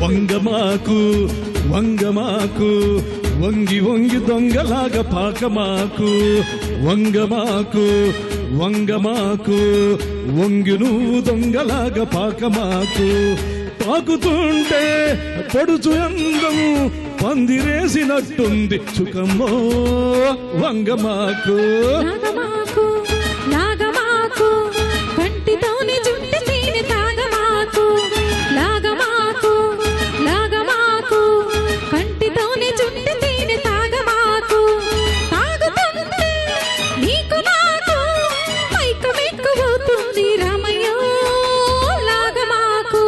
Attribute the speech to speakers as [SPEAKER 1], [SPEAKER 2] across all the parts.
[SPEAKER 1] వంగమాకు వంగమాకు వంగి వంగి దొంగలాగా పాకమాకు వంగమాకు వంగమాకు వంగి నువ్వు దొంగలాగా పాకమాకు తాకుతుంటే పడుచు అందం పందిరేసినట్టుంది చుకమ్మో వంగమాకు
[SPEAKER 2] లాగమాకు కంటితోనే జుట్టు తీని తాగమాకు లాగమాకు లాగమాకు కంటితోనే జుట్టు తీని తాగమాకు తాగుతుంటే నీకు నాకు మైకమెక్కుపోతుంది రామయ్య లాగమాకు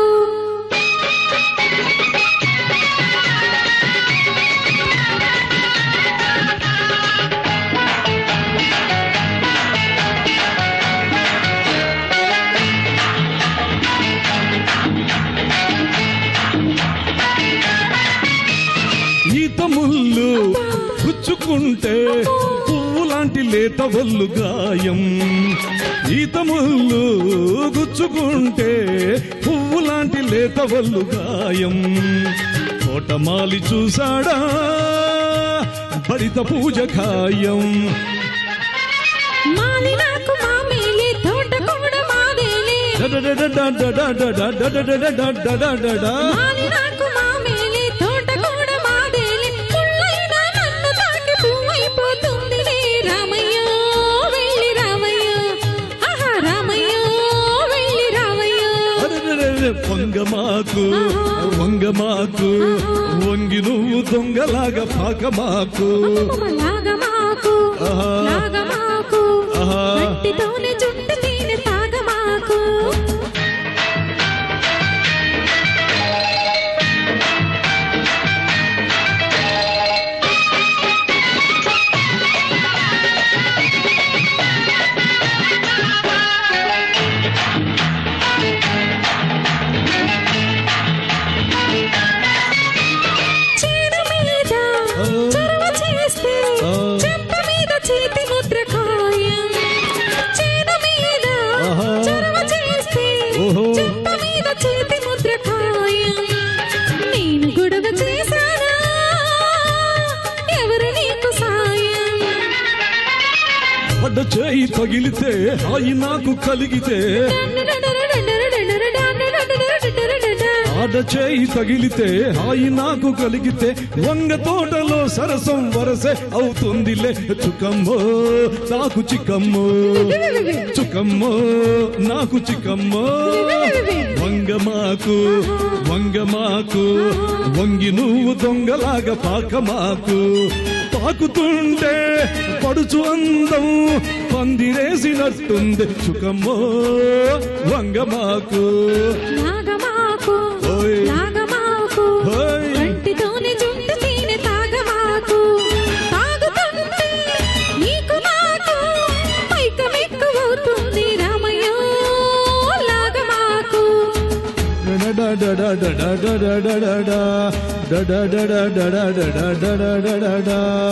[SPEAKER 1] ఈత ముళ్ళు పుచ్చుకుంటే పువ్వు లాంటి లేత వల్లు గాయం ఈత ముళ్ళు గుచ్చుకుంటే పువ్వు లాంటి లేత వల్లు గాయం తోటమాలి చూసాడా బడిత పూజ ఖాయం
[SPEAKER 2] మాలి నాకు మామేలే తోట కూడా మాదేలే మాలి నాకు మామేలే తోట కూడా మాదేలే ముళ్ళైనా నన్ను తాకి పువ్వైపోతుందిలే రామయ్య వెళ్ళి రామయ్య ఆహా రామయ్య వెళ్ళి రామయ్య
[SPEAKER 1] వంగమాకు వంగమాకు వంగి నువ్వు దొంగలాగా పాకమాకు
[SPEAKER 2] లాగమాకు లాగమాకు కంటితోనే జుట్టు తీని తాగమాకు చేను మీద చొరవ చేస్తే చెంప మీద చేతి ముద్ర ఖాయం చేను మీద చొరవ చేస్తే చెంప మీద చేతి ముద్ర ఖాయం నేను గొడవ చేశానా ఎవరు నీకు సాయం
[SPEAKER 1] అడ్డ చేయి తగిలితే హాయి నాకు కలిగితే ఆడ చేయి తగిలితే హాయి నాకు కలిగితే వంగ తోటలో సరసం వరసే అవుతుందిలే చుకమ్మో నాకు చిక్కమ్మో చుకమ్మో నాకు చిక్కమ్మో వంగమాకు వంగమాకు వంగి నువ్వు దొంగలాగా పాకమాకు తాకుతుంటే పడుచు అందం పందిరేసినట్టుంది చుకమ్మో వంగమాకు
[SPEAKER 2] లాగమాకు లాగమాకు కంటితోనే జుట్టు తీని తాగమాకు తాగుతుంటే నీకు నాకు మైకమెక్కుపోతుంది రామయ్య లాగమాకు
[SPEAKER 1] da